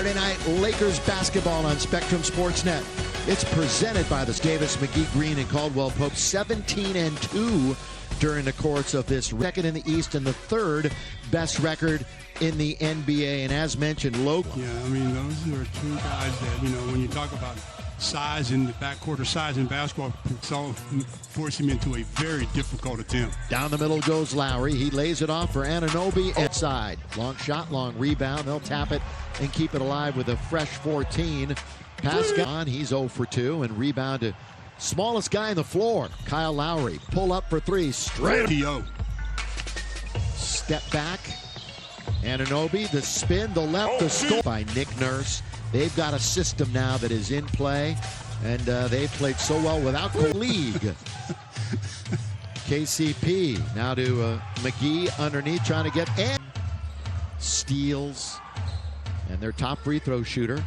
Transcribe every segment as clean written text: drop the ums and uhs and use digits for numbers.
Saturday night Lakers basketball on Spectrum Sportsnet. It's presented by the Davis, McGee, Green, and Caldwell Pope. 17-2 during the course of this. Second in the East and the third best record in the NBA. And as mentioned, local. Yeah, I mean, those are two guys that, you know, when you talk about size in the backcourt or size in basketball, it's all force him into a very difficult attempt. Down the middle goes Lowry. He lays it off for Anunoby inside. Long shot, long rebound. They'll tap it and keep it alive with a fresh 14. Pascal, he's 0 for 2 and rebound to smallest guy on the floor, Kyle Lowry. Pull up for three, straight T.O. Step back. Anunoby, the spin, the left, the score by Nick Nurse. They've got a system now that is in play, and they've played so well without the league. KCP now to McGee underneath, trying to get and steals, and their top free throw shooter.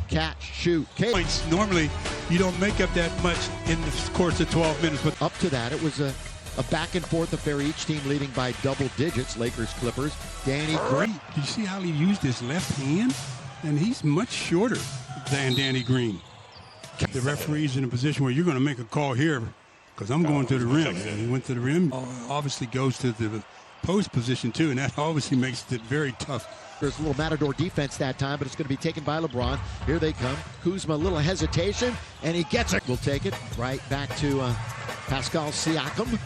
Catch, shoot. Points. Normally, you don't make up that much in the course of 12 minutes. But up to that, it was a back and forth affair, each team leading by double digits. Lakers, Clippers. Danny Green. Did you see how he used his left hand? And he's much shorter than Danny Green. The referee's in a position where you're going to make a call here because I'm going to the rim. And he went to the rim. Obviously goes to the post position, too, and that obviously makes it very tough. There's a little Matador defense that time, but it's going to be taken by LeBron. Here they come. Kuzma, a little hesitation, and he gets it. We'll take it right back to Pascal Siakam,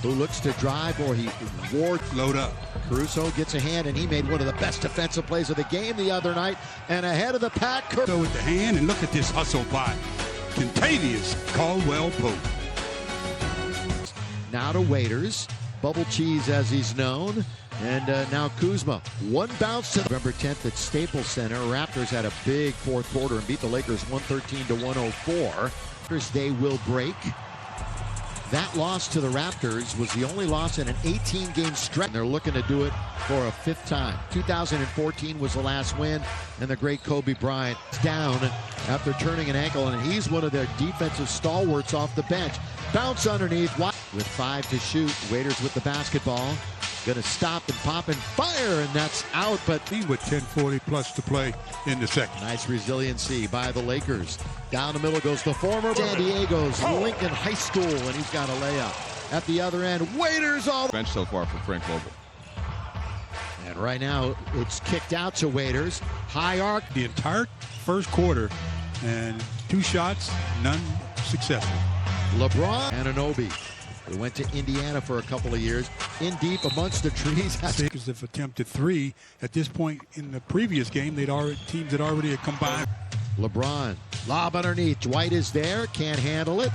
who looks to drive, or he wards. Load up. Caruso gets a hand, and he made one of the best defensive plays of the game the other night, and ahead of the pack. So with the hand, and look at this hustle by Contavious Caldwell Pope. Now to Waiters, Bubble Cheese as he's known. And now Kuzma, one bounce to November 10th at Staples Center. Raptors had a big fourth quarter and beat the Lakers 113-104. They will break. That loss to the Raptors was the only loss in an 18-game stretch. And they're looking to do it for a fifth time. 2014 was the last win, and the great Kobe Bryant is down after turning an ankle, and he's one of their defensive stalwarts off the bench. Bounce underneath with 5 to shoot. Waiters with the basketball. Going to stop and pop and fire, and that's out. But with 10:40 plus to play in the second. Nice resiliency by the Lakers. Down the middle goes the former San Diego's Lincoln High School, and he's got a layup. At the other end, Waiters all bench so far for Frank Vogel. And right now, it's kicked out to Waiters. High arc. The entire first quarter, and 2 shots, none successful. LeBron Anunoby, who went to Indiana for a couple of years, in deep amongst the trees. Lakers have attempted 3 at this point in the previous game. Teams had already combined. LeBron, lob underneath. Dwight is there, can't handle it.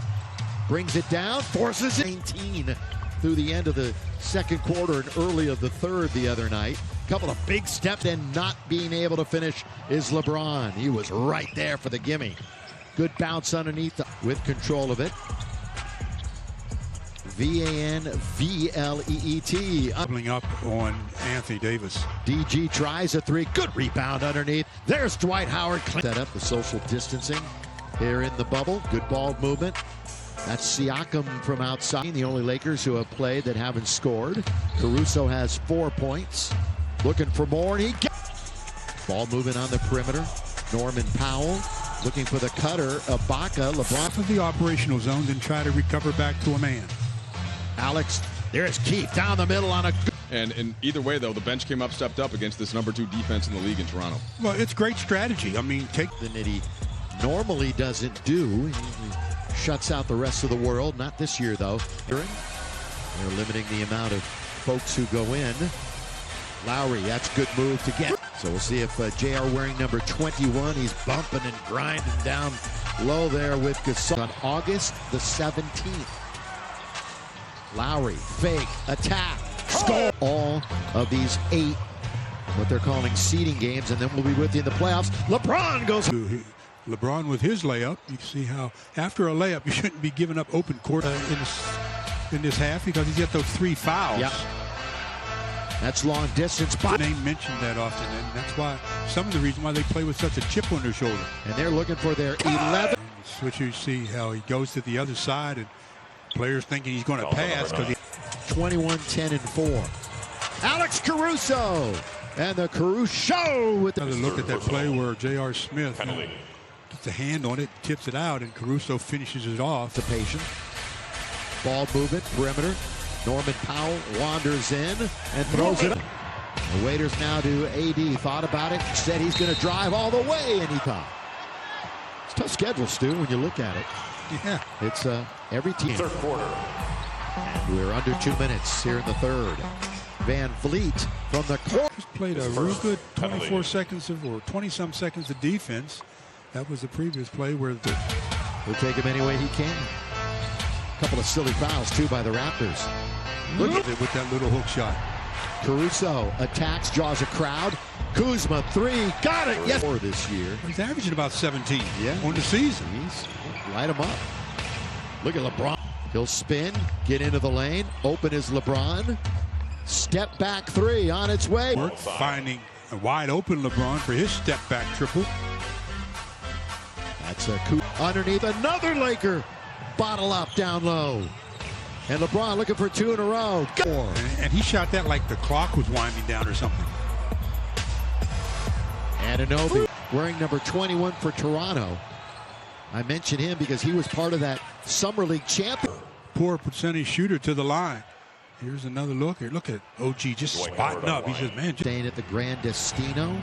Brings it down, forces it. 19 through the end of the second quarter and early of the third the other night. Couple of big steps, and not being able to finish is LeBron. He was right there for the gimme. Good bounce underneath with control of it. VANVLEET. Doubling up on Anthony Davis. DG tries a 3. Good rebound underneath. There's Dwight Howard. Set up the social distancing here in the bubble. Good ball movement. That's Siakam from outside. The only Lakers who have played that haven't scored. Caruso has 4 points. Looking for more, and he gets. Ball moving on the perimeter. Norman Powell looking for the cutter. Ibaka. LeBron for the operational zone, then try to recover back to a man. Alex, there's Keith down the middle on a. And either way, though, the bench came up, stepped up against this #2 defense in the league in Toronto. Well, it's great strategy. I mean, take the that he normally doesn't do. He shuts out the rest of the world. Not this year, though. They're limiting the amount of folks who go in. Lowry, that's a good move to get. So we'll see if JR wearing number 21. He's bumping and grinding down low there with Gasol. On August the 17th. Lowry, fake, attack, score. All of these 8, what they're calling seeding games, and then we'll be with you in the playoffs. LeBron goes. LeBron with his layup. You can see how after a layup, you shouldn't be giving up open court in this half because he's got those 3 fouls. Yep. That's long distance. They mentioned that often, and that's why some of the reason why they play with such a chip on their shoulder. And they're looking for their 11. Switch, you see how he goes to the other side, and players thinking he's going to pass because he 21-10-4. Alex Caruso And the Caruso with Another look at that play where J.R. Smith gets a hand on it, tips it out, and Caruso finishes it off. the patient. Ball movement, perimeter. Norman Powell wanders in and throws it up. The waiters now to AD. Thought about it, said he's going to drive all the way, and he caught. It's a tough schedule, Stu, when you look at it. Yeah. It's every team. Third quarter. We're under 2 minutes here in the third. Van Vliet from the court. Just played a real good 24 seconds of, or 20-some seconds of defense. That was the previous play where He'll take him any way he can. A couple of silly fouls, too, by the Raptors. look at it with that little hook shot. Caruso attacks, draws a crowd. Kuzma, three, got it, yes! For this year. He's averaging about 17 Yeah. on the season. Light him up. Look at LeBron. He'll spin, get into the lane. Open is LeBron. Step back three on its way. Finding a wide open LeBron for his step back triple. That's a coup underneath another Laker. Bottle up down low. And LeBron looking for two in a row. And he shot that like the clock was winding down or something. Anunoby wearing number 21 for Toronto. I mentioned him because he was part of that Summer League champion. Poor percentage shooter to the line. Here's another look here. Look at OG just spotting up. He says, man, Staying at the Grand Destino.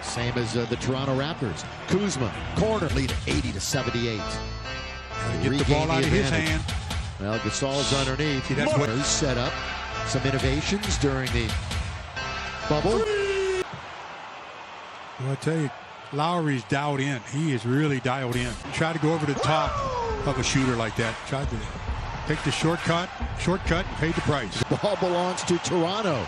Same as the Toronto Raptors. Kuzma, corner, lead 80-78. get the ball out of his hand. Well, Gasol's underneath. See, that's what Set up some innovations during the bubble. Well, I tell you, Lowry's dialed in. He is really dialed in. Try to go over the top of a shooter like that. Tried to take the shortcut, paid the price. Ball belongs to Toronto.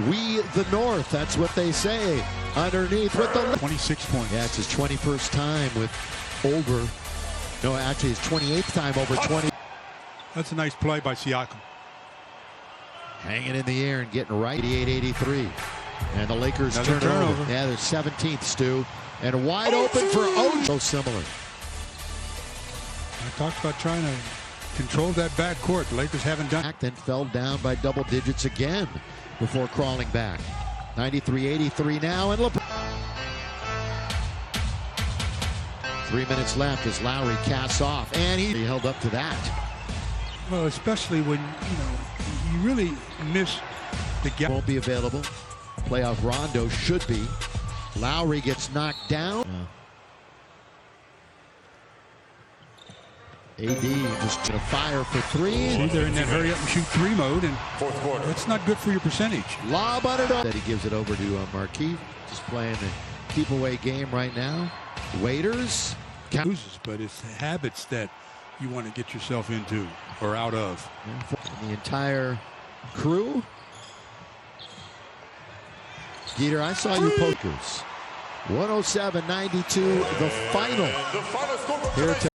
We the North, that's what they say. Underneath with the 26 points. Yeah, it's his 21st time with over. No, actually his 28th time over 20. That's a nice play by Siakam. Hanging in the air and getting right. 88-83. And the Lakers Another turnover. Yeah, they're 17th, Stu. And wide open for OG. So similar. I talked about trying to control that backcourt. The Lakers haven't done it. Then fell down by double digits again before crawling back. 93-83 now, and LeBron. 3 minutes left as Lowry casts off, and he held up to that. Well, especially when, you really miss the gap. Won't be available. Playoff Rondo should be. Lowry gets knocked down. AD just gonna fire for three. See, they're in that hurry up and shoot three mode, and Fourth quarter. it's not good for your percentage. Lob on it up. That he gives it over to Marquis. Just playing the keep away game right now. Waiters. Loses, but it's the habits that you want to get yourself into or out of. And the entire crew. Geeter, I saw you pokers. 107-92, the final. The final score Here to